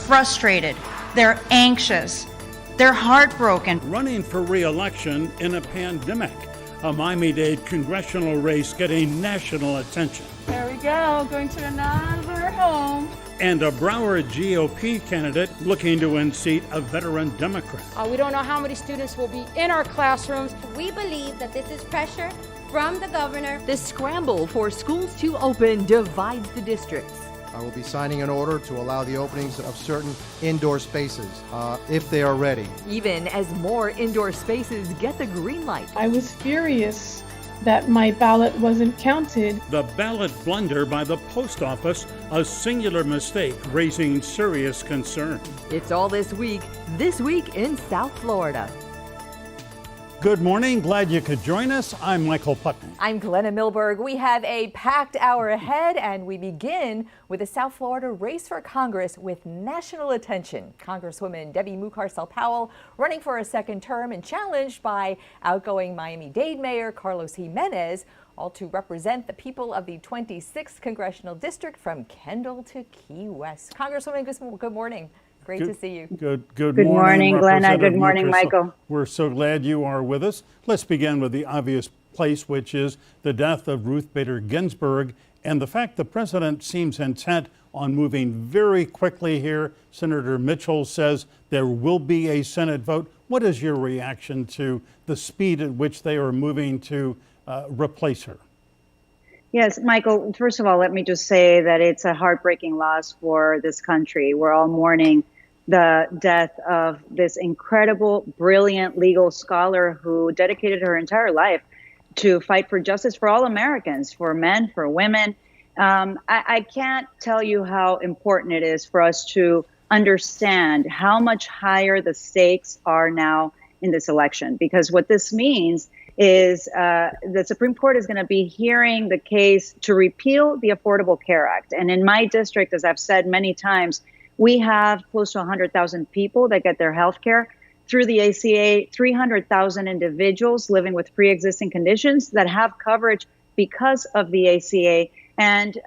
frustrated. They're anxious. They're heartbroken. Running for re-election in a pandemic. A Miami-Dade congressional race getting national attention. There we go, going to another home. And a Broward GOP candidate looking to unseat a veteran Democrat. We don't know how many students will be in our classrooms. We believe that this is pressure from the governor. The scramble for schools to open divides the districts. I will be signing an order to allow the openings of certain indoor spaces if they are ready. Even as more indoor spaces get the green light. I was furious that my ballot wasn't counted. The ballot blunder by the post office, a singular mistake raising serious concern. It's all this week in South Florida. Good morning. Glad you could join us. I'm Michael Putney. I'm Glenna Milberg. We have a packed hour ahead, and we begin with the South Florida race for Congress with national attention. Congresswoman Debbie Mucarsel Powell running for a second term and challenged by outgoing Miami-Dade Mayor Carlos Jimenez, all to represent the people of the 26th Congressional District from Kendall to Key West. Congresswoman, good morning. Great to see you. Good morning, Glenna. Good morning, Michael. We're so glad you are with us. Let's begin with the obvious place, which is the death of Ruth Bader Ginsburg and the fact the president seems intent on moving very quickly here. Senator Mitchell says there will be a Senate vote. What is your reaction to the speed at which they are moving to replace her? Yes, Michael, first of all, let me just say that it's a heartbreaking loss for this country. We're all mourning the death of this incredible, brilliant legal scholar who dedicated her entire life to fight for justice for all Americans, for men, for women. I can't tell you how important it is for us to understand how much higher the stakes are now in this election, because what this means is the Supreme Court is going to be hearing the case to repeal the Affordable Care Act. And in my district, as I've said many times, we have close to 100,000 people that get their health care through the ACA, 300,000 individuals living with pre-existing conditions that have coverage because of the ACA, and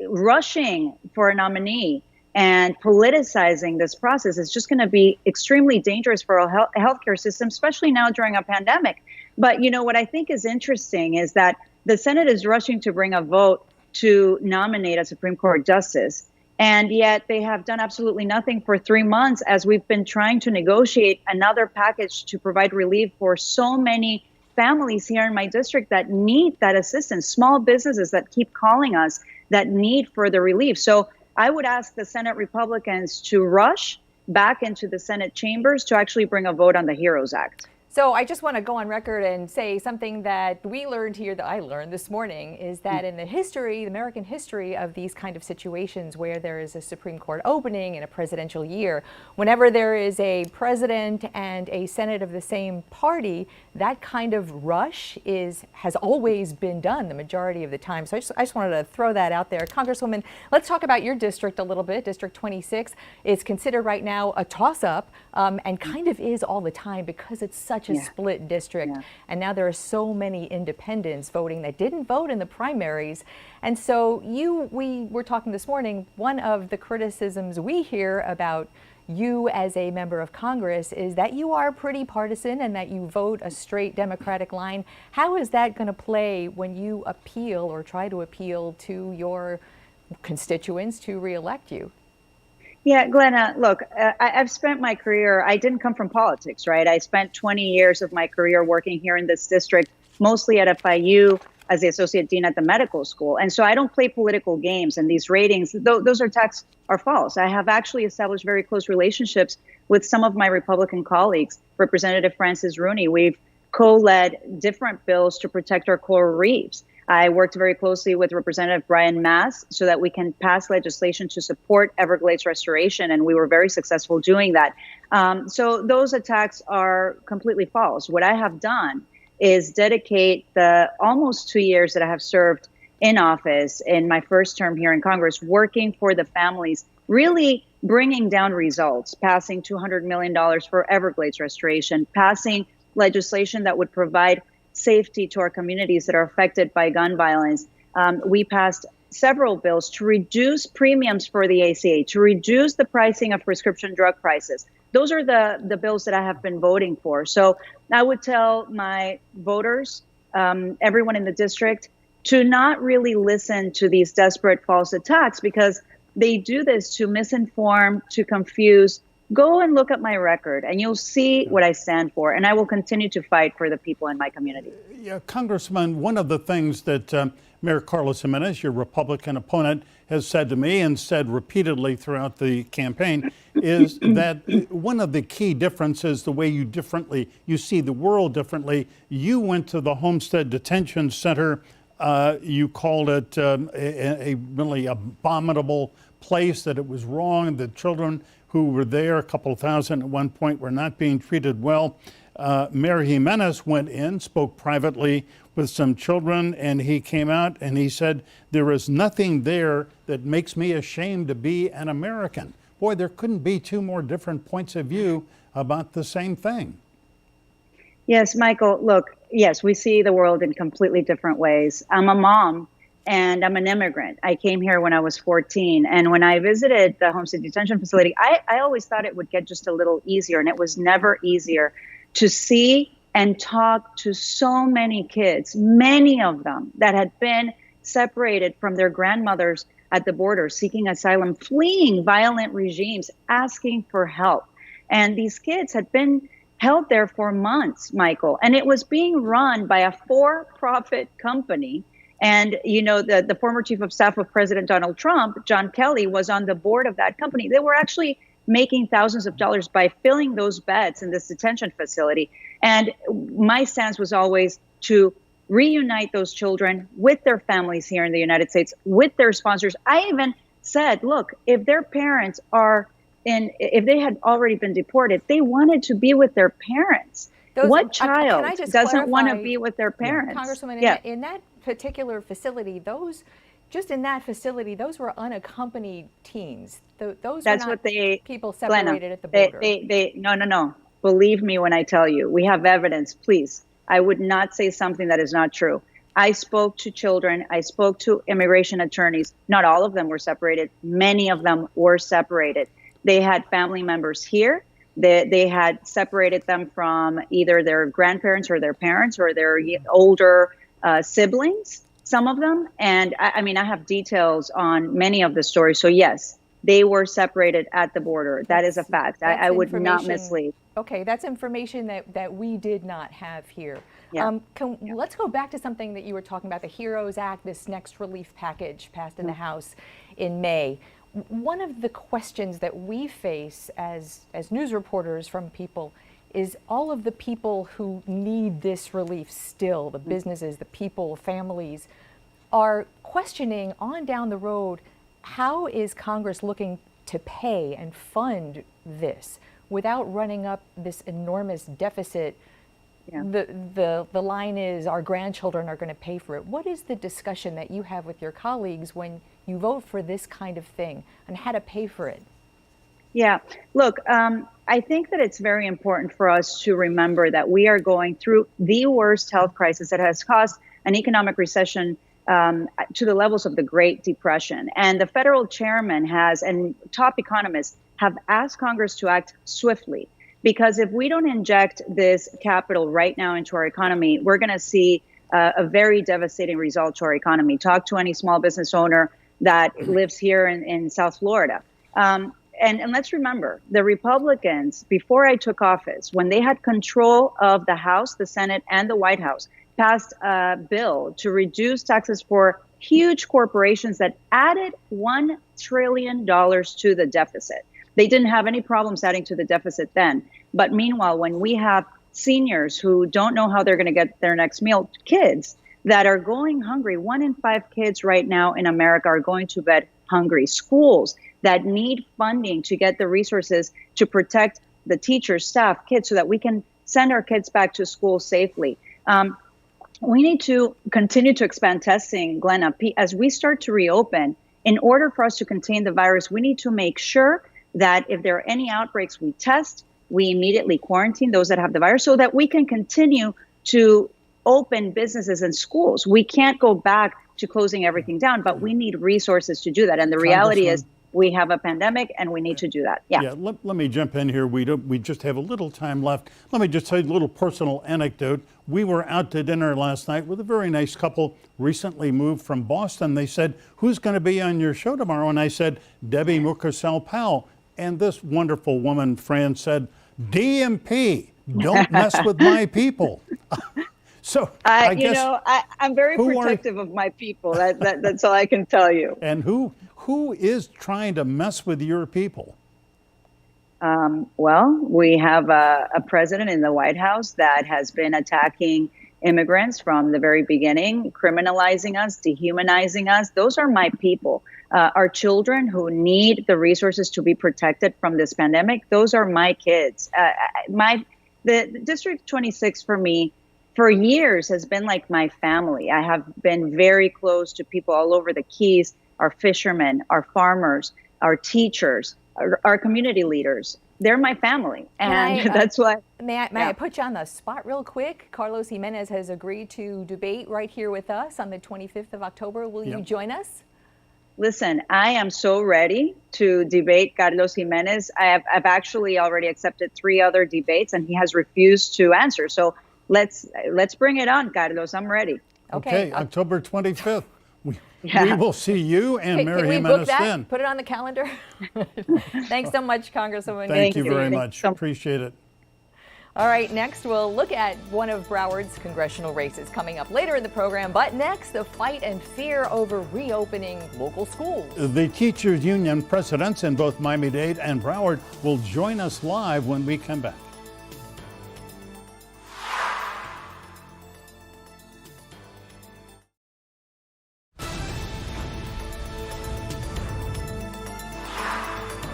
rushing for a nominee and politicizing this process is just going to be extremely dangerous for our healthcare system, especially now during a pandemic. But, you know, what I think is interesting is that the Senate is rushing to bring a vote to nominate a Supreme Court justice. And yet they have done absolutely nothing for 3 months as we've been trying to negotiate another package to provide relief for so many families here in my district that need that assistance, small businesses that keep calling us that need further relief. So I would ask the Senate Republicans to rush back into the Senate chambers to actually bring a vote on the HEROES Act. So I just want to go on record and say something that we learned here, that I learned this morning, is that in the history, the American history of these kind of situations where there is a Supreme Court opening in a presidential year, whenever there is a president and a Senate of the same party, that kind of rush has always been done the majority of the time. So I just wanted to throw that out there. Congresswoman, let's talk about your district a little bit. District 26 is considered right now a toss-up and kind of is all the time because it's such a split district. And now there are so many independents voting that didn't vote in the primaries. And so we were talking this morning, one of the criticisms we hear about you as a member of Congress is that you are pretty partisan and that you vote a straight Democratic line. How is that going to play when you appeal or try to appeal to your constituents to reelect you? Yeah, Glenna, look, I've spent my career, I didn't come from politics, right? I spent 20 years of my career working here in this district, mostly at FIU as the associate dean at the medical school. And so I don't play political games, and these ratings, those attacks are false. I have actually established very close relationships with some of my Republican colleagues. Representative Francis Rooney, we've co-led different bills to protect our coral reefs. I worked very closely with Representative Brian Mass so that we can pass legislation to support Everglades restoration, and we were very successful doing that. So those attacks are completely false. What I have done is dedicate the almost 2 years that I have served in office in my first term here in Congress, working for the families, really bringing down results, passing $200 million for Everglades restoration, passing legislation that would provide safety to our communities that are affected by gun violence. We passed several bills to reduce premiums for the ACA, to reduce the pricing of prescription drug prices. Those are the bills that I have been voting for. So I would tell my voters, everyone in the district, to not really listen to these desperate false attacks, because they do this to misinform, to confuse. Go and look at my record and you'll see what I stand for. And I will continue to fight for the people in my community. Yeah, Congressman, one of the things that Mayor Karla Jimenez, your Republican opponent, has said to me and said repeatedly throughout the campaign is that one of the key differences, the way you see the world differently. You went to the Homestead Detention Center. You called it a really abominable place, that it was wrong. The children who were there, a couple thousand at one point, were not being treated well. Mayor Jimenez went in, spoke privately with some children, and he came out and he said, there is nothing there that makes me ashamed to be an American. Boy, there couldn't be two more different points of view about the same thing. Yes, Michael, look, yes, we see the world in completely different ways. I'm a mom and I'm an immigrant. I came here when I was 14. And when I visited the Homestead Detention Facility, I always thought it would get just a little easier, and it was never easier to see and talk to so many kids, many of them that had been separated from their grandmothers at the border, seeking asylum, fleeing violent regimes, asking for help. And these kids had been held there for months, Michael, and it was being run by a for-profit company. And, you know, the former chief of staff of President Donald Trump, John Kelly, was on the board of that company. They were actually making thousands of dollars by filling those beds in this detention facility. And my stance was always to reunite those children with their families here in the United States, with their sponsors. I even said, look, if their parents if they had already been deported, they wanted to be with their parents. What child doesn't want to be with their parents? Congresswoman, in that particular facility, those were unaccompanied teens. Those were not people separated at the border. No. Believe me when I tell you, we have evidence. Please, I would not say something that is not true. I spoke to children. I spoke to immigration attorneys. Not all of them were separated. Many of them were separated. They had family members here. They had separated them from either their grandparents or their parents or their older siblings, some of them. And I mean, I have details on many of the stories. So yes, they were separated at the border. That is a fact. I would not mislead. Okay, that's information that we did not have here. Yeah. Let's go back to something that you were talking about, the HEROES Act, this next relief package passed in the House in May. One of the questions that we face as news reporters from people is all of the people who need this relief still, the businesses, the people, families, are questioning on down the road, how is Congress looking to pay and fund this without running up this enormous deficit? Yeah. The line is our grandchildren are going to pay for it. What is the discussion that you have with your colleagues when you vote for this kind of thing and how to pay for it? Yeah, look, I think that it's very important for us to remember that we are going through the worst health crisis that has caused an economic recession to the levels of the Great Depression. And the federal chairman and top economists have asked Congress to act swiftly, because if we don't inject this capital right now into our economy, we're going to see a very devastating result to our economy. Talk to any small business owner that lives here in South Florida. And let's remember, the Republicans, before I took office, when they had control of the House, the Senate, and the White House, passed a bill to reduce taxes for huge corporations that added $1 trillion to the deficit. They didn't have any problems adding to the deficit then. But meanwhile, when we have seniors who don't know how they're going to get their next meal, kids that are going hungry, 1 in 5 kids right now in America are going to bed hungry, schools that need funding to get the resources to protect the teachers, staff, kids, so that we can send our kids back to school safely. We need to continue to expand testing, Glenna. As we start to reopen, in order for us to contain the virus, we need to make sure that if there are any outbreaks, we test, we immediately quarantine those that have the virus so that we can continue to open businesses and schools. We can't go back to closing everything down, but we need resources to do that. And the reality is we have a pandemic and we need to do that. Yeah. Let me jump in here. We just have a little time left. Let me just tell you a little personal anecdote. We were out to dinner last night with a very nice couple, recently moved from Boston. They said, "Who's going to be on your show tomorrow?" And I said, "Debbie Mucarsel Powell." And this wonderful woman, Fran, said, "DMP, don't mess with my people." So I guess, I'm very protective of my people. That's all I can tell you. And who is trying to mess with your people? Well, we have a president in the White House that has been attacking immigrants from the very beginning, criminalizing us, dehumanizing us. Those are my people. Our children who need the resources to be protected from this pandemic, those are my kids. The District 26 for me, for years, has been like my family. I have been very close to people all over the Keys, our fishermen, our farmers, our teachers, our community leaders. They're my family, and that's why. May I put you on the spot real quick? Carlos Jimenez has agreed to debate right here with us on the 25th of October. Will you join us? Listen, I am so ready to debate Carlos Jimenez. I've actually already accepted 3 other debates, and he has refused to answer. So let's bring it on, Carlos. I'm ready. Okay, October 25th. We will see you and Mary Jimenez then. Put it on the calendar. Thanks so much, Congresswoman. Thank you very much. Appreciate it. All right, next we'll look at one of Broward's congressional races coming up later in the program. But next, the fight and fear over reopening local schools. The teachers union presidents in both Miami-Dade and Broward will join us live when we come back.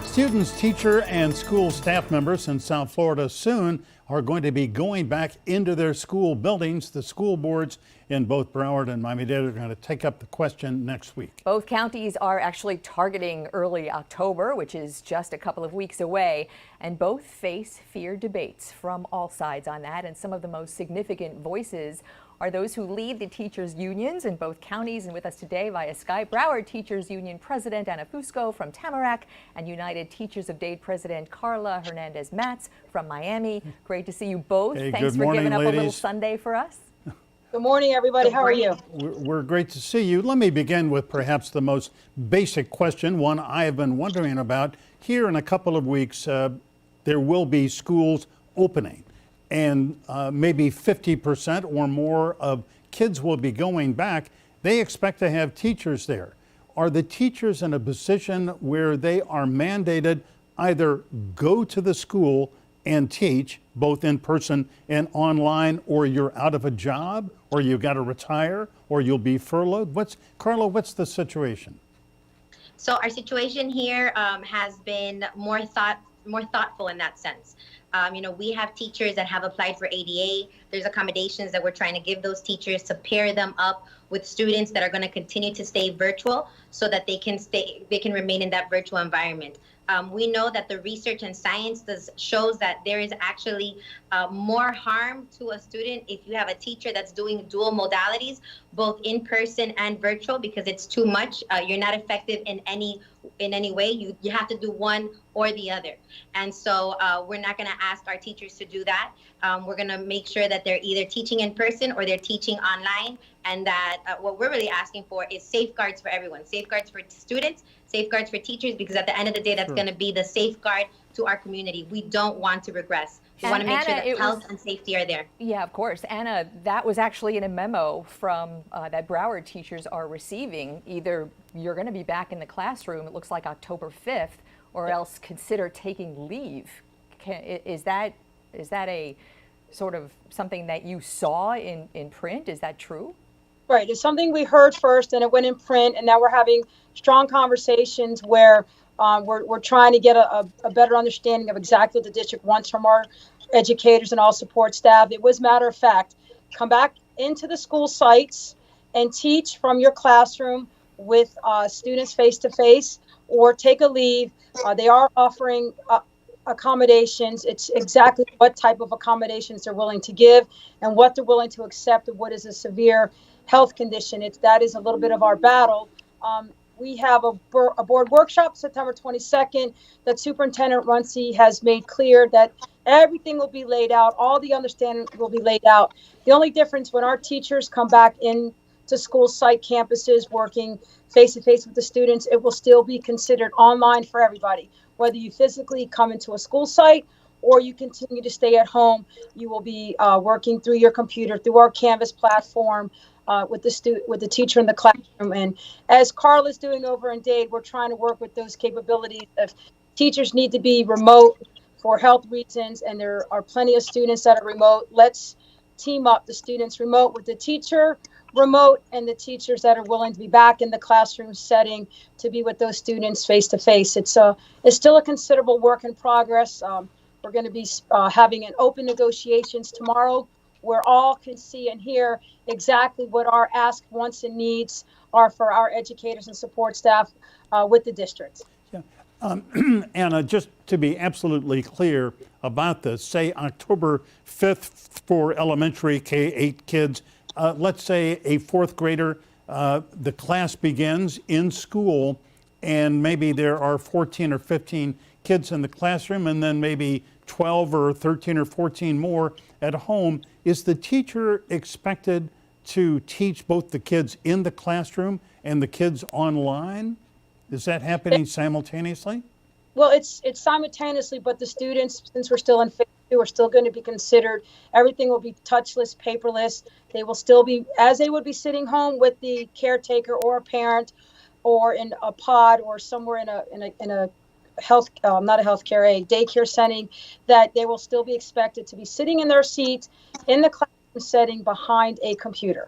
Students, teacher, and school staff members in South Florida soon are going to be going back into their school buildings. The school boards in both Broward and Miami-Dade are going to take up the question next week. Both counties are actually targeting early October, which is just a couple of weeks away, and both face fierce debates from all sides on that. And some of the most significant voices are those who lead the teachers' unions in both counties. And with us today via Skype, Broward Teachers Union President Anna Fusco from Tamarack and United Teachers of Dade President Karla Hernandez-Matz from Miami. Great to see you both. Hey, thanks for giving up a little Sunday for us. Good morning, everybody. How are you? We're great to see you. Let me begin with perhaps the most basic question, one I have been wondering about. Here in a couple of weeks, there will be schools opening, and maybe 50% or more of kids will be going back. They expect to have teachers there. Are the teachers in a position where they are mandated either go to the school and teach, both in person and online, or you're out of a job, or you've got to retire, or you'll be furloughed? Karla, what's the situation? So our situation here has been more thoughtful in that sense. We have teachers that have applied for ADA. There's accommodations that we're trying to give those teachers to pair them up with students that are going to continue to stay virtual so that they can remain in that virtual environment. We know that the research and science shows that there is actually more harm to a student if you have a teacher that's doing dual modalities, both in person and virtual, because it's too much. You're not effective in any way. You have to do one or the other. And so we're not going to ask our teachers to do that. We're going to make sure that they're either teaching in person or they're teaching online, and that what we're really asking for is safeguards for everyone, safeguards for students, safeguards for teachers, because at the end of the day, that's going to be the safeguard to our community. We don't want to regress. We want to make sure that health and safety are there. Yeah, of course. Anna, that was actually in a memo from that Broward teachers are receiving. Either you're going to be back in the classroom, it looks like October 5th, or else consider taking leave. Is that a sort of something that you saw in print? Is that true? Right. It's something we heard first, and it went in print, and now we're having strong conversations where we're trying to get a better understanding of exactly what the district wants from our educators and all support staff. It was matter of fact, come back into the school sites and teach from your classroom with students face to face, or take a leave. They are offering accommodations. It's exactly what type of accommodations they're willing to give and what they're willing to accept, and what is a severe health condition. That is a little bit of our battle. We have a board workshop September 22nd that Superintendent Runcie has made clear that everything will be laid out. All the understanding will be laid out. The only difference when our teachers come back in to school site campuses working face-to-face with the students, it will still be considered online for everybody. Whether you physically come into a school site or you continue to stay at home, you will be working through your computer, through our Canvas platform, with the teacher in the classroom. And as Karla's doing over in Dade, we're trying to work with those capabilities. If teachers need to be remote for health reasons, and there are plenty of students that are remote, let's team up the students remote with the teacher remote and the teachers that are willing to be back in the classroom setting to be with those students face to face. It's still a considerable work in progress. We're going to be having an open negotiations tomorrow where all can see and hear exactly what our ask, wants, and needs are for our educators and support staff with the district. Yeah. Anna, just to be absolutely clear about this, say October 5th for elementary K-8 kids, let's say a fourth grader, the class begins in school and maybe there are 14 or 15 kids in the classroom and then maybe 12 or 13 or 14 more at home. Is the teacher expected to teach both the kids in the classroom and the kids online? Is that happening simultaneously? Well, it's simultaneously, but the students, since we're still in phase 2, are still going to be considered. Everything will be touchless, paperless. They will still be, as they would be sitting home with the caretaker or a parent, or in a pod or somewhere in a health, not a healthcare, a daycare setting, that they will still be expected to be sitting in their seats in the classroom setting behind a computer.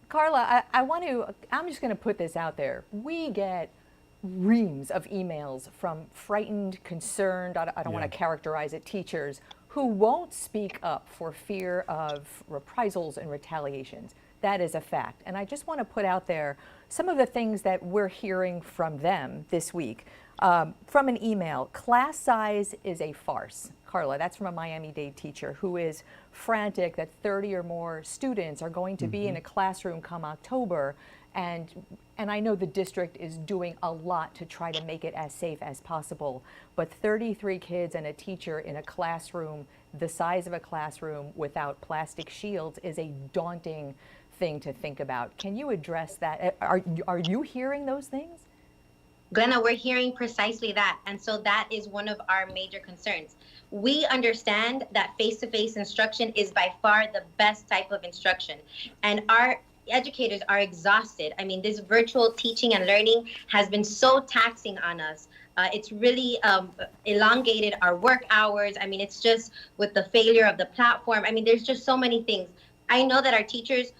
Karla, I'm just going to put this out there. We get reams of emails from frightened, concerned, I don't want to characterize it, teachers who won't speak up for fear of reprisals and retaliations. That is a fact. And I just want to put out there some of the things that we're hearing from them this week. From an email, class size is a farce. Karla, that's from a Miami-Dade teacher who is frantic that 30 or more students are going to be in a classroom come October. And I know the district is doing a lot to try to make it as safe as possible. But 33 kids and a teacher in a classroom the size of a classroom without plastic shields is a daunting thing to think about. Can you address that? Are you hearing those things? Glenna, we're hearing precisely that. And so that is one of our major concerns. We understand that face-to-face instruction is by far the best type of instruction. And our educators are exhausted. I mean, this virtual teaching and learning has been so taxing on us. It's really elongated our work hours. I mean, it's just with the failure of the platform. I mean, there's just so many things. I know that our teachers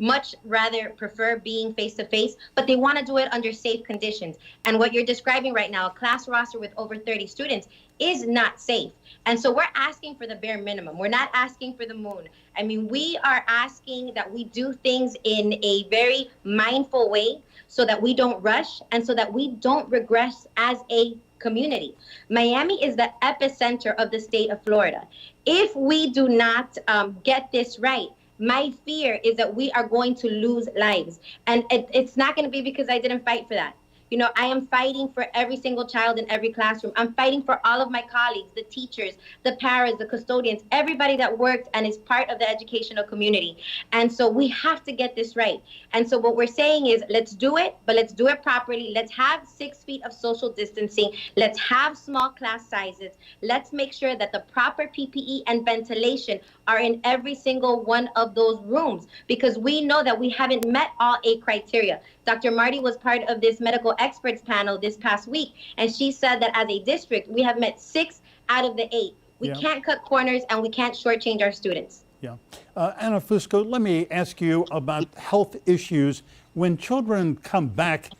much rather prefer being face-to-face, but they want to do it under safe conditions. And what you're describing right now, a class roster with over 30 students, is not safe. And so we're asking for the bare minimum. We're not asking for the moon. I mean, we are asking that we do things in a very mindful way so that we don't rush and so that we don't regress as a community. Miami is the epicenter of the state of Florida. If we do not get this right, my fear is that we are going to lose lives. And it's not going to be because I didn't fight for that. You know, I am fighting for every single child in every classroom. I'm fighting for all of my colleagues, the teachers, the paras, the custodians, everybody that worked and is part of the educational community. And so we have to get this right. And so what we're saying is, let's do it, but let's do it properly. Let's have 6 feet of social distancing. Let's have small class sizes. Let's make sure that the proper PPE and ventilation are in every single one of those rooms, because we know that we haven't met all 8 criteria. Dr. Marty was part of this medical experts panel this past week, and she said that as a district, we have met 6 out of the 8. We can't cut corners and we can't shortchange our students. Yeah. Anna Fusco, let me ask you about health issues. When children come back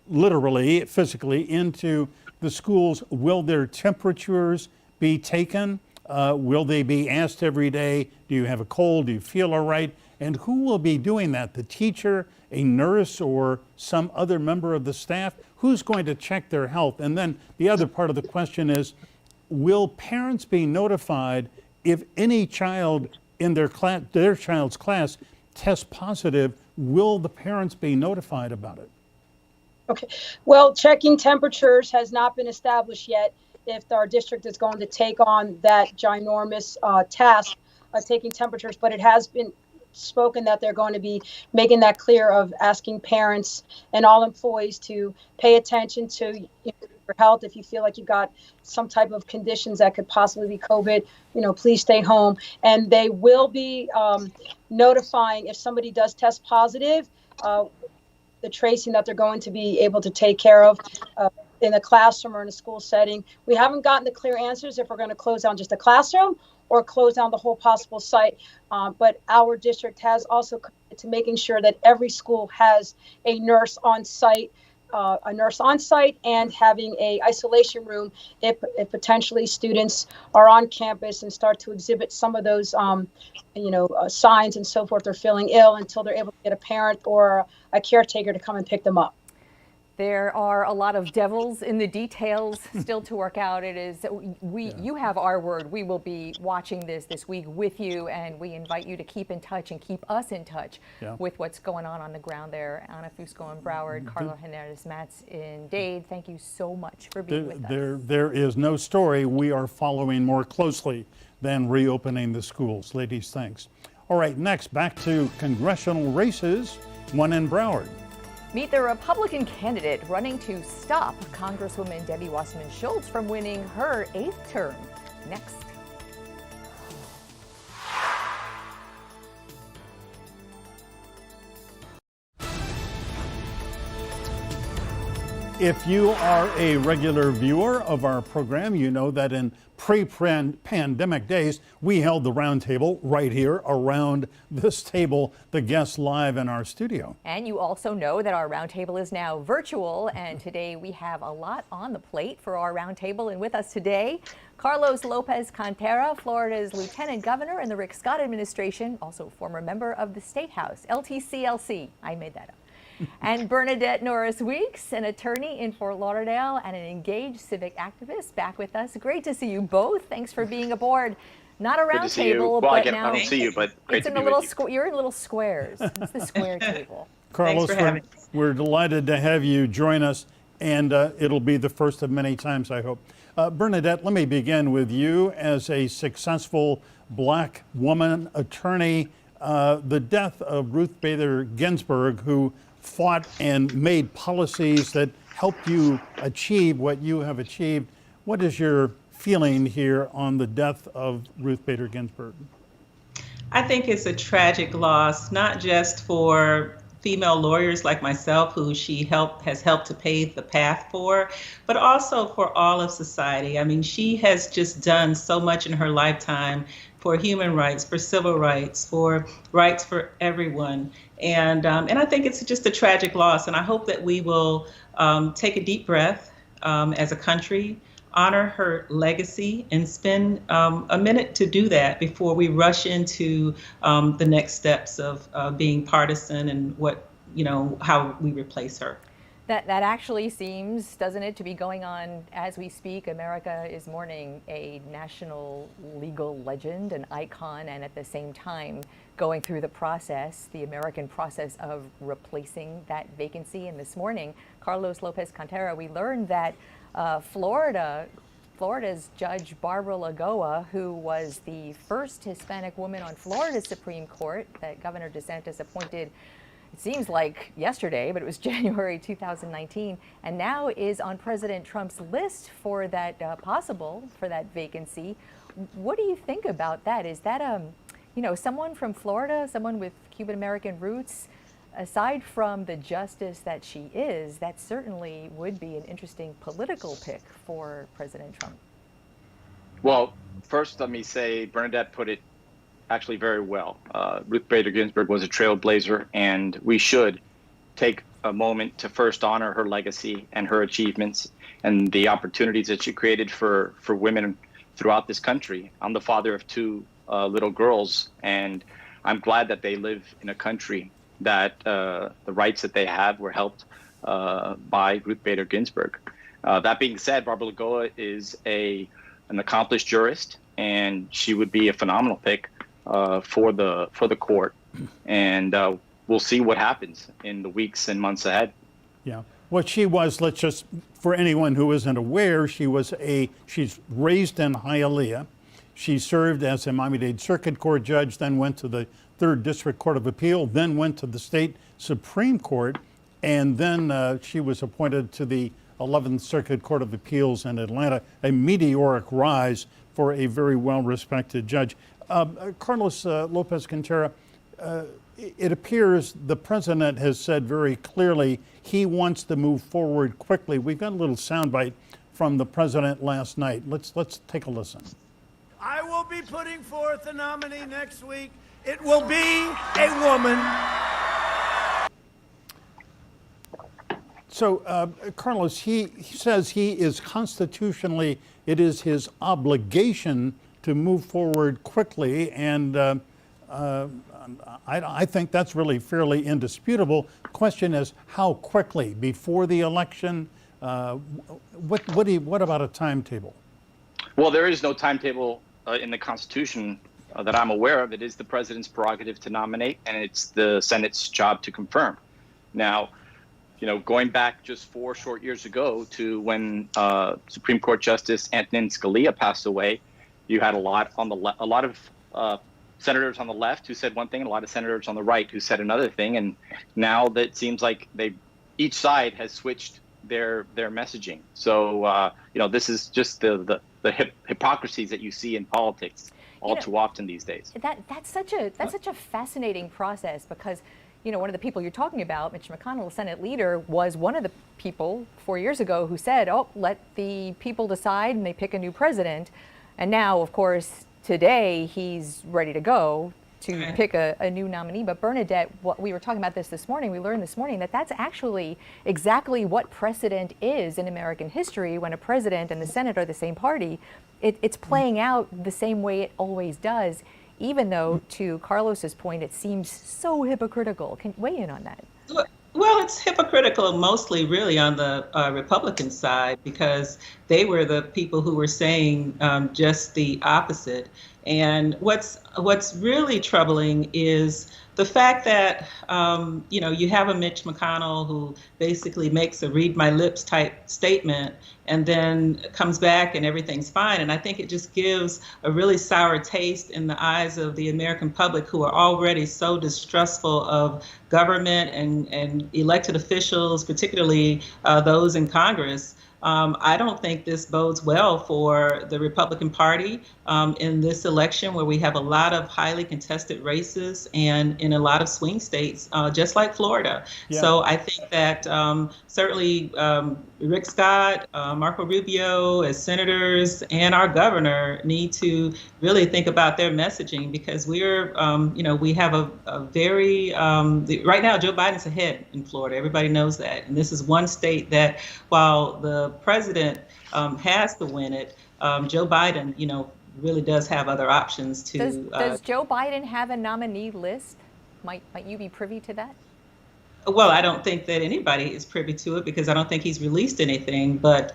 literally, physically into the schools, will their temperatures be taken? Will they be asked every day, do you have a cold? Do you feel all right? And who will be doing that? The teacher, a nurse, or some other member of the staff? Who's going to check their health? And then the other part of the question is, will parents be notified if any child in their child's class tests positive Will the parents be notified about it? Okay. Well, checking temperatures has not been established yet if our district is going to take on that ginormous task of taking temperatures, but it has been spoken that they're going to be making that clear of asking parents and all employees to pay attention to your health. If you feel like you've got some type of conditions that could possibly be COVID, please stay home. And they will be notifying if somebody does test positive, the tracing that they're going to be able to take care of in a classroom or in a school setting. We haven't gotten the clear answers if we're going to close down just a classroom or close down the whole possible site. But our district has also committed to making sure that every school has a nurse on site, and having a isolation room if potentially students are on campus and start to exhibit some of those signs and so forth. They're feeling ill until they're able to get a parent or a caretaker to come and pick them up. There are a lot of devils in the details still to work out. It is you have our word. We will be watching this week with you, and we invite you to keep in touch and keep us in touch with what's going on the ground there. Anna Fusco in Broward, Karla Hernandez-Matz in Dade. Thank you so much for being with us. There is no story we are following more closely than reopening the schools. Ladies, thanks. All right, next, back to congressional races, one in Broward. Meet the Republican candidate running to stop Congresswoman Debbie Wasserman-Schultz from winning her 8th term. Next. If you are a regular viewer of our program, you know that in pre-pandemic days, we held the Roundtable right here around this table, the guests live in our studio. And you also know that our Roundtable is now virtual, and today we have a lot on the plate for our Roundtable. And with us today, Carlos Lopez-Cantera, Florida's Lieutenant Governor in the Rick Scott administration, also former member of the State House, LTCLC, I made that up. And Burnadette Norris-Weeks, an attorney in Fort Lauderdale and an engaged civic activist, back with us. Great to see you both. Thanks for being aboard. Not a round table, well, but now I don't see you, but great to be with you. You're in little squares. It's the square table. Carlos, we're delighted to have you join us, and it'll be the first of many times, I hope. Burnadette, let me begin with you as a successful Black woman attorney. The death of Ruth Bader Ginsburg, who fought and made policies that helped you achieve what you have achieved. What is your feeling here on the death of Ruth Bader Ginsburg? I think it's a tragic loss, not just for female lawyers like myself, who she has helped to pave the path for, but also for all of society. I mean, she has just done so much in her lifetime for human rights, for civil rights, for rights for everyone. And I think it's just a tragic loss. And I hope that we will take a deep breath as a country, honor her legacy, and spend a minute to do that before we rush into the next steps of being partisan and how we replace her. That actually seems, doesn't it, to be going on as we speak. America is mourning a national legal legend, an icon, and at the same time going through the process, the American process of replacing that vacancy. And this morning, Carlos Lopez-Cantera, we learned that Florida's Judge Barbara Lagoa, who was the first Hispanic woman on Florida's Supreme Court that Governor DeSantis appointed, it seems like yesterday, but it was January 2019, and now is on President Trump's list for that for that vacancy. What do you think about that? Is that someone from Florida, someone with Cuban-American roots? Aside from the justice that she is, that certainly would be an interesting political pick for President Trump. Well, first let me say Burnadette put it actually very well. Ruth Bader Ginsburg was a trailblazer, and we should take a moment to first honor her legacy and her achievements and the opportunities that she created for women throughout this country. I'm the father of 2 little girls, and I'm glad that they live in a country that the rights that they have were helped by Ruth Bader Ginsburg. That being said, Barbara Lagoa is an accomplished jurist, and she would be a phenomenal pick for the court. And we'll see what happens in the weeks and months ahead. Yeah. What she was, let's just, for anyone who isn't aware, she's raised in Hialeah. She served as a Miami-Dade Circuit Court judge, then went to the 3rd District Court of Appeal, then went to the state Supreme Court, and then she was appointed to the 11th Circuit Court of Appeals in Atlanta, a meteoric rise for a very well-respected judge. Carlos Lopez-Cantera, it appears the president has said very clearly he wants to move forward quickly. We've got a little soundbite from the president last night. Let's take a listen. I will be putting forth a nominee next week. It will be a woman. So, Carlos, he says he is constitutionally, it is his obligation to move forward quickly, and I think that's really fairly indisputable. The question is, how quickly? Before the election? What about a timetable? Well, there is no timetable in the Constitution that I'm aware of. It is the president's prerogative to nominate, and it's the Senate's job to confirm. Now, going back just 4 short years ago to when Supreme Court Justice Antonin Scalia passed away, you had a lot of senators on the left who said one thing, and a lot of senators on the right who said another thing. And now that it seems like each side has switched their messaging. So this is just the hypocrisies that you see in politics all too often these days. That's such a fascinating process, because one of the people you're talking about, Mitch McConnell, the Senate leader, was one of the people 4 years ago who said, "Oh, let the people decide," and they pick a new president. And now, of course, today he's ready to go to pick a new nominee. But Burnadette, we were talking about this morning, we learned this morning that that's actually exactly what precedent is in American history. When a president and the Senate are the same party, it's playing out the same way it always does, even though, to Carlos's point, it seems so hypocritical. Can you weigh in on that? Well, it's hypocritical mostly really on the Republican side, because they were the people who were saying just the opposite. And what's really troubling is the fact that, you have a Mitch McConnell who basically makes a read my lips type statement and then comes back and everything's fine. And I think it just gives a really sour taste in the eyes of the American public, who are already so distrustful of government and elected officials, particularly those in Congress. I don't think this bodes well for the Republican Party in this election, where we have a lot of highly contested races and in a lot of swing states, just like Florida. Yeah. So I think that certainly Rick Scott, Marco Rubio as senators, and our governor need to really think about their messaging, because we're, we have a very, right now Joe Biden's ahead in Florida. Everybody knows that. And this is one state that, while the president has to win it, Joe Biden, really does have other options to. Does Joe Biden have a nominee list? Might you be privy to that? Well, I don't think that anybody is privy to it, because I don't think he's released anything. But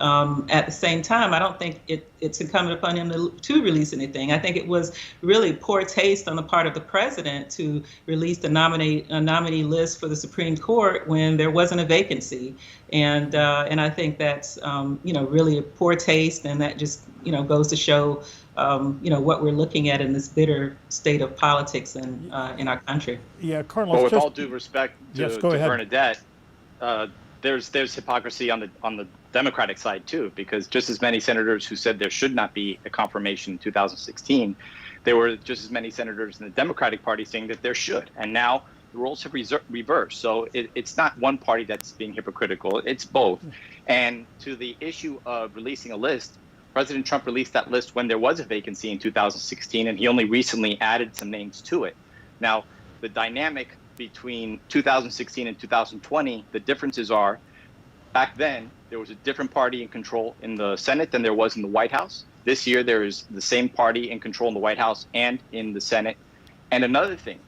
at the same time, I don't think it's incumbent upon him to release anything. I think it was really poor taste on the part of the president to release a nominee list for the Supreme Court when there wasn't a vacancy. And I think that's really a poor taste, and that just goes to show what we're looking at in this bitter state of politics in our country. Yeah, Carlos. Well, with all due respect to Burnadette, there's hypocrisy on the Democratic side too, because just as many senators who said there should not be a confirmation in 2016, there were just as many senators in the Democratic Party saying that there should, and now the roles have reversed. So it's not one party that's being hypocritical; it's both. And to the issue of releasing a list, President Trump released that list when there was a vacancy in 2016, and he only recently added some names to it. Now, the dynamic between 2016 and 2020, the differences are, back then, there was a different party in control in the Senate than there was in the White House. This year, there is the same party in control in the White House and in the Senate. And another thing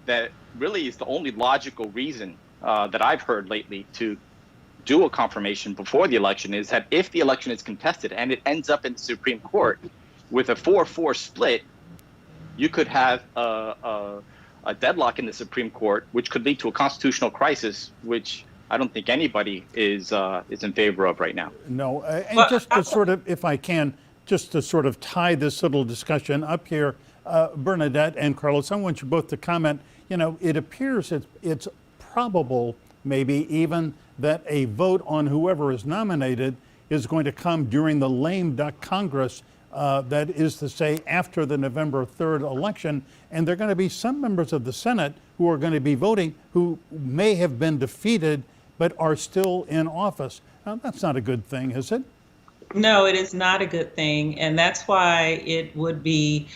that really is the only logical reason that I've heard lately to do a confirmation before the election is that if the election is contested and it ends up in the Supreme Court with a 4-4 split, you could have a a deadlock in the Supreme Court, which could lead to a constitutional crisis, which I don't think anybody is in favor of right now. No, and just to sort of, if I can, just to sort of tie this little discussion up here, Burnadette and Carlos, I want you both to comment. You know, it appears it's probable, maybe even, that a vote on whoever is nominated is going to come during the lame duck Congress, that is to say after the November 3rd election, and there are going to be some members of the Senate who are going to be voting who may have been defeated but are still in office. Now, that's not a good thing, is it? No, it is not a good thing, and that's why it would be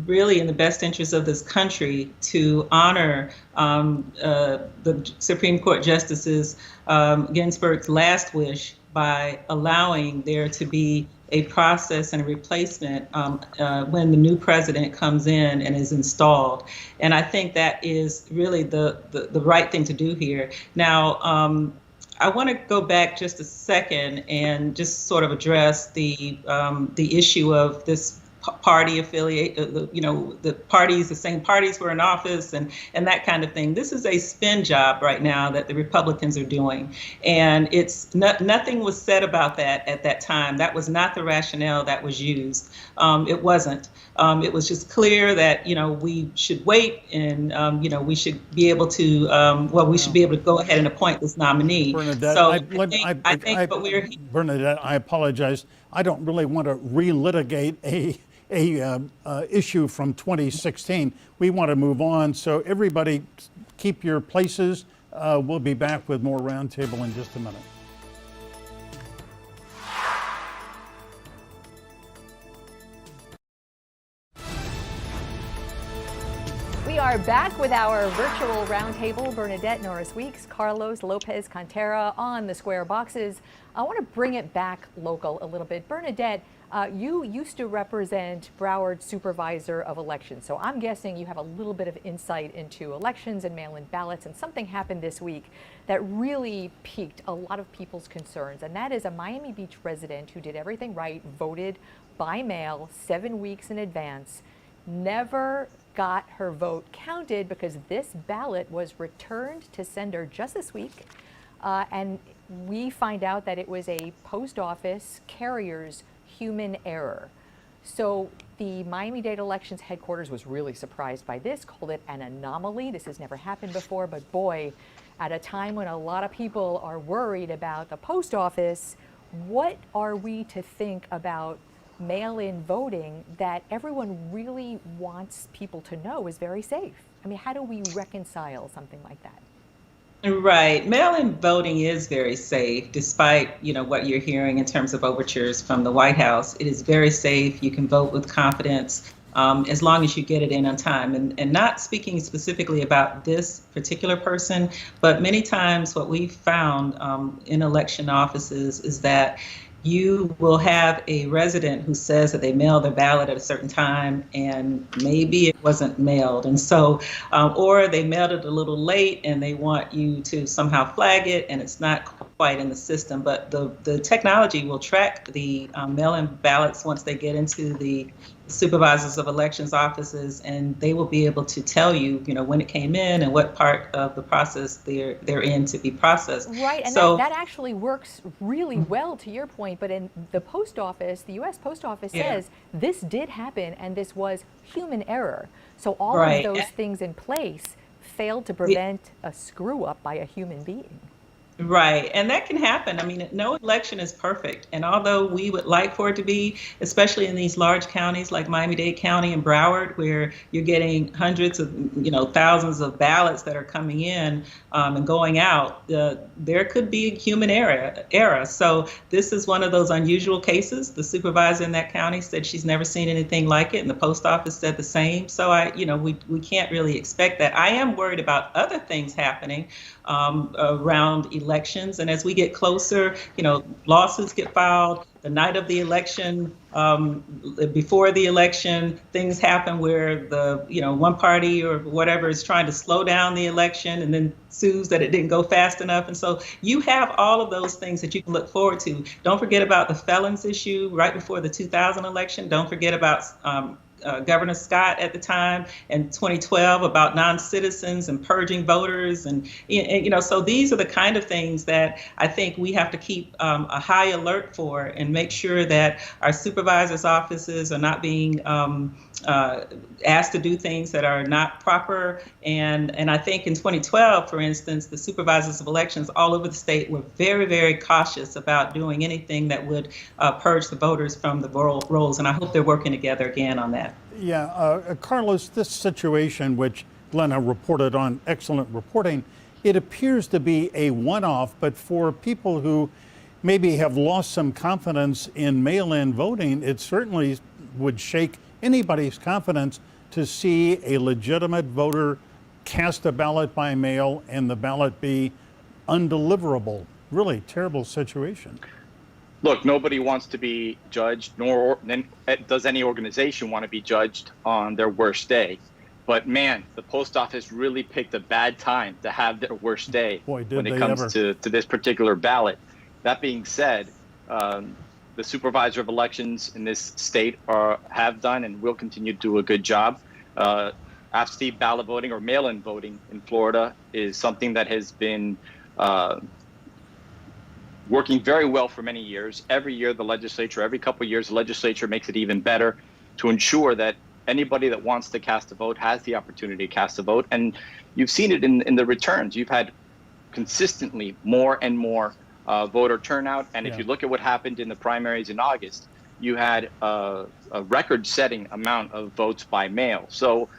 really in the best interest of this country to honor the Supreme Court Justices Ginsburg's last wish by allowing there to be a process and a replacement when the new president comes in and is installed. And I think that is really the right thing to do here. Now, I want to go back just a second and just sort of address the issue of this party affiliate, the parties, the same parties were in office and that kind of thing. This is a spin job right now that the Republicans are doing. And it's nothing was said about that at that time. That was not the rationale that was used. It wasn't. It was just clear that, we should wait and, we should be able to, we should be able to go ahead and appoint this nominee. Burnadette, so I think what we're... Burnadette, I apologize. I don't really want to relitigate a issue from 2016. We want to move on. So everybody keep your places. We'll be back with more Roundtable in just a minute. We are back with our virtual roundtable. Burnadette, Norris-Weeks, Carlos, Lopez-Cantera on the square boxes. I want to bring it back local a little bit. Burnadette, you used to represent Broward Supervisor of Elections, so I'm guessing you have a little bit of insight into elections and mail-in ballots, and something happened this week that really piqued a lot of people's concerns, and that is a Miami Beach resident who did everything right, voted by mail 7 weeks in advance, never got her vote counted because this ballot was returned to sender just this week, and we find out that it was a post office carrier's human error. So the Miami-Dade elections headquarters was really surprised by this, called it an anomaly. This has never happened before, but boy, at a time when a lot of people are worried about the post office, what are we to think about mail-in voting that everyone really wants people to know is very safe? I mean, how do we reconcile something like that? Right. Mail-in voting is very safe, despite, what you're hearing in terms of overtures from the White House. It is very safe. You can vote with confidence as long as you get it in on time. And not speaking specifically about this particular person, but many times what we've found in election offices is that you will have a resident who says that they mailed their ballot at a certain time and maybe it wasn't mailed. And so, or they mailed it a little late and they want you to somehow flag it and it's not quite in the system. But the technology will track the mail-in ballots once they get into the supervisors of elections offices, and they will be able to tell you, when it came in and what part of the process they're in to be processed. Right, and so, that actually works really well to your point, but in the post office, the U.S. Post Office says this did happen and this was human error. So all of those things in place failed to prevent a screw up by a human being. Right, and that can happen. I mean, no election is perfect. And although we would like for it to be, especially in these large counties like Miami-Dade County and Broward, where you're getting hundreds of, thousands of ballots that are coming in and going out, there could be a human error. So this is one of those unusual cases. The supervisor in that county said she's never seen anything like it, and the post office said the same. So we can't really expect that. I am worried about other things happening around elections. And as we get closer, lawsuits get filed the night of the election, before the election, things happen where the, one party or whatever is trying to slow down the election and then sues that it didn't go fast enough. And so you have all of those things that you can look forward to. Don't forget about the felons issue right before the 2000 election. Don't forget about Governor Scott at the time in 2012 about non-citizens and purging voters, and so these are the kind of things that I think we have to keep a high alert for and make sure that our supervisors' offices are not being asked to do things that are not proper. And I think in 2012, for instance, the supervisors of elections all over the state were very, very cautious about doing anything that would purge the voters from the rolls. And I hope they're working together again on that. Yeah, Carlos, this situation, which Glenna reported on, excellent reporting, it appears to be a one-off, but for people who maybe have lost some confidence in mail-in voting, it certainly would shake anybody's confidence to see a legitimate voter cast a ballot by mail and the ballot be undeliverable. Really terrible situation. Look, nobody wants to be judged, nor does any organization want to be judged on their worst day. But man, the post office really picked a bad time to have their worst day when it comes to this particular ballot. That being said, the supervisor of elections in this state have done and will continue to do a good job. Absentee ballot voting or mail-in voting in Florida is something that has been working very well for many years. Every year, every couple of years, the legislature makes it even better to ensure that anybody that wants to cast a vote has the opportunity to cast a vote. And you've seen it in the returns. You've had consistently more and more voter turnout. And if you look at what happened in the primaries in August, you had a record-setting amount of votes by mail. So,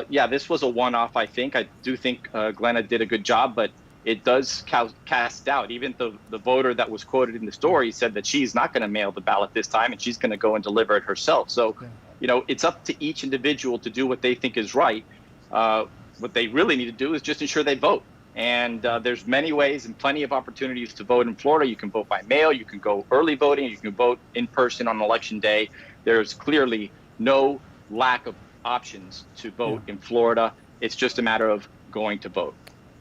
this was a one-off, I think. I do think Glenna did a good job, but it does cast doubt. Even the voter that was quoted in the story said that she's not going to mail the ballot this time and she's going to go and deliver it herself. So, it's up to each individual to do what they think is right. What they really need to do is just ensure they vote. And there's many ways and plenty of opportunities to vote in Florida. You can vote by mail, you can go early voting, you can vote in person on election day. There's clearly no lack of options to vote in Florida. It's just a matter of going to vote.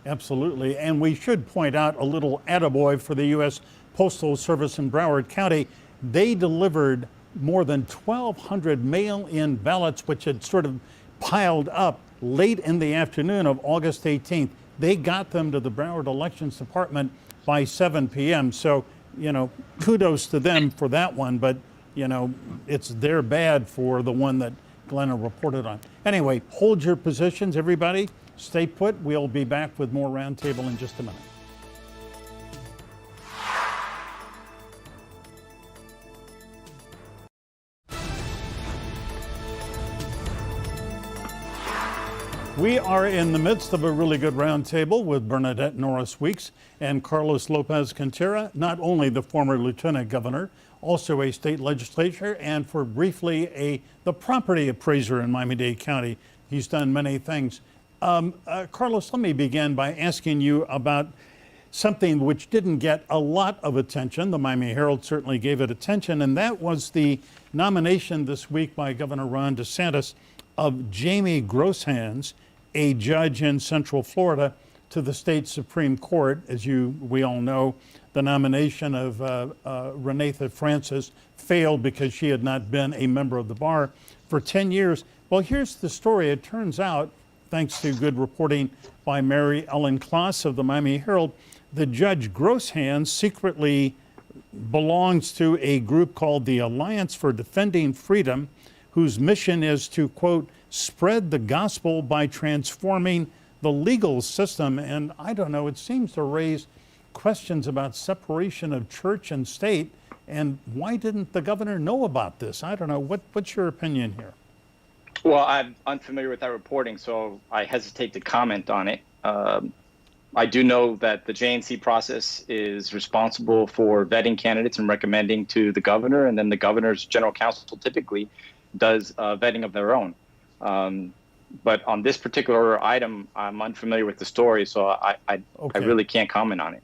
Absolutely. And we should point out a little attaboy for the U.S. Postal Service in Broward County. They delivered more than 1,200 mail-in ballots, which had sort of piled up late in the afternoon of August 18th. They got them to the Broward Elections Department by 7 p.m. So, kudos to them for that one. But, it's their bad for the one that Glenna reported on. Anyway, hold your positions, everybody. Stay put. We'll be back with more Roundtable in just a minute. We are in the midst of a really good roundtable with Burnadette Norris-Weeks and Carlos Lopez-Cantera, not only the former lieutenant governor, also a state legislator, and for briefly the property appraiser in Miami-Dade County. He's done many things. Carlos, let me begin by asking you about something which didn't get a lot of attention. The Miami Herald certainly gave it attention, and that was the nomination this week by Governor Ron DeSantis of Jamie Grosshands, a judge in Central Florida, to the state Supreme Court. As we all know, the nomination of Renatha Francis failed because she had not been a member of the bar for 10 years. Well, here's the story. It turns out, thanks to good reporting by Mary Ellen Kloss of the Miami Herald, the Judge Grosshands secretly belongs to a group called the Alliance for Defending Freedom, whose mission is to, quote, spread the gospel by transforming the legal system. And I don't know, it seems to raise questions about separation of church and state. And why didn't the governor know about this? I don't know. What's your opinion here? Well, I'm unfamiliar with that reporting, so I hesitate to comment on it. I do know that the JNC process is responsible for vetting candidates and recommending to the governor, and then the governor's general counsel typically does vetting of their own. But on this particular item, I'm unfamiliar with the story, so I really can't comment on it.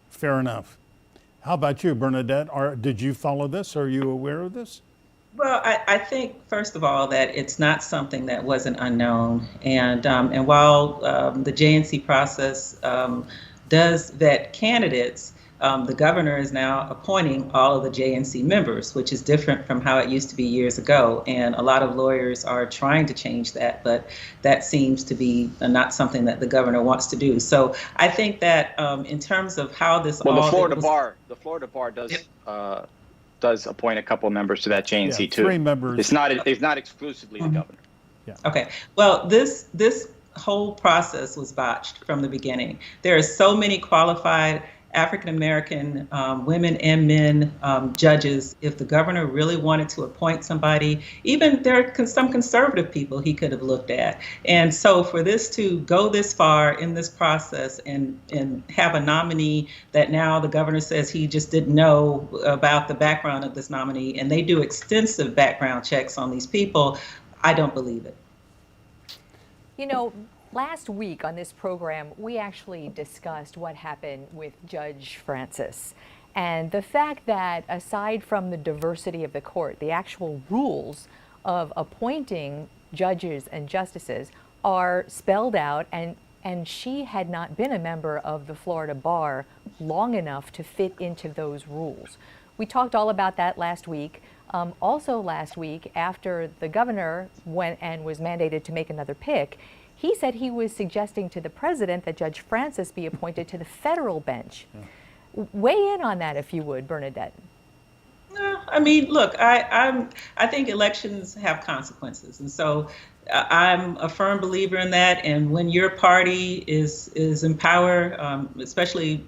Fair enough. How about you, Burnadette? Did you follow this? Are you aware of this? Well, I think, first of all, that it's not something that wasn't unknown. And while the JNC process does vet candidates, the governor is now appointing all of the JNC members, which is different from how it used to be years ago. And a lot of lawyers are trying to change that, but that seems to be not something that the governor wants to do. So I think that in terms of how this the Florida bar does appoint a couple members to that JNC too. 3 members. It's not exclusively the governor. Yeah. Okay. Well, this whole process was botched from the beginning. There are so many qualified African-American women and men judges. If the governor really wanted to appoint somebody, even there are some conservative people he could have looked at. And so for this to go this far in this process and have a nominee that now the governor says he just didn't know about the background of this nominee, and they do extensive background checks on these people, I don't believe it. You know, last week on this program, we actually discussed what happened with Judge Francis and the fact that aside from the diversity of the court, the actual rules of appointing judges and justices are spelled out, and she had not been a member of the Florida bar long enough to fit into those rules. We talked all about that last week. Also last week, after the governor went and was mandated to make another pick, he said he was suggesting to the president that Judge Francis be appointed to the federal bench. Yeah. Weigh in on that, if you would, Burnadette. I mean, look, I think elections have consequences, and so I'm a firm believer in that. And when your party is in power, especially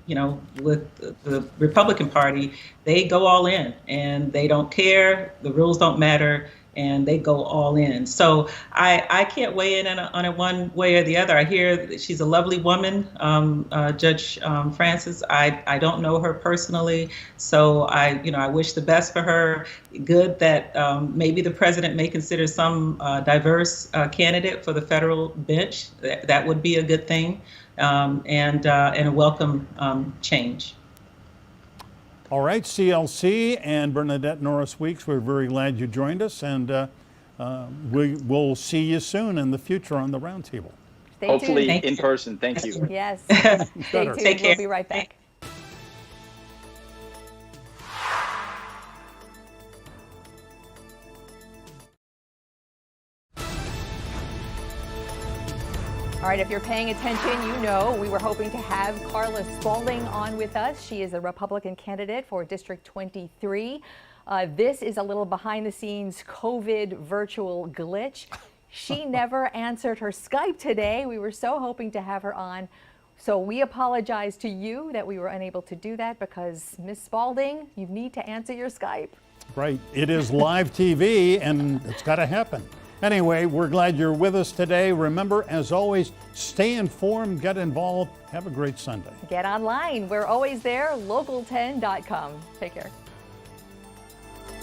with the Republican Party, they go all in and they don't care. The rules don't matter. And they go all in. So I can't weigh in on it one way or the other. I hear that she's a lovely woman, Judge Francis. I don't know her personally, so I wish the best for her. Good that maybe the president may consider some diverse candidate for the federal bench. That would be a good thing, and a welcome change. All right, CLC and Burnadette Norris-Weeks, we're very glad you joined us, and we will see you soon in the future on the Roundtable. Hopefully in person. Thank you. Yes. Stay tuned. Take care. We'll be right back. All right, if you're paying attention, you know we were hoping to have Karla Spalding on with us. She is a Republican candidate for District 23. This is a little behind-the-scenes COVID virtual glitch. She never answered her Skype today. We were so hoping to have her on. So we apologize to you that we were unable to do that because, Ms. Spalding, you need to answer your Skype. Right. It is live TV, and it's got to happen. Anyway, we're glad you're with us today. Remember, as always, stay informed, get involved. Have a great Sunday. Get online. We're always there, local10.com. Take care.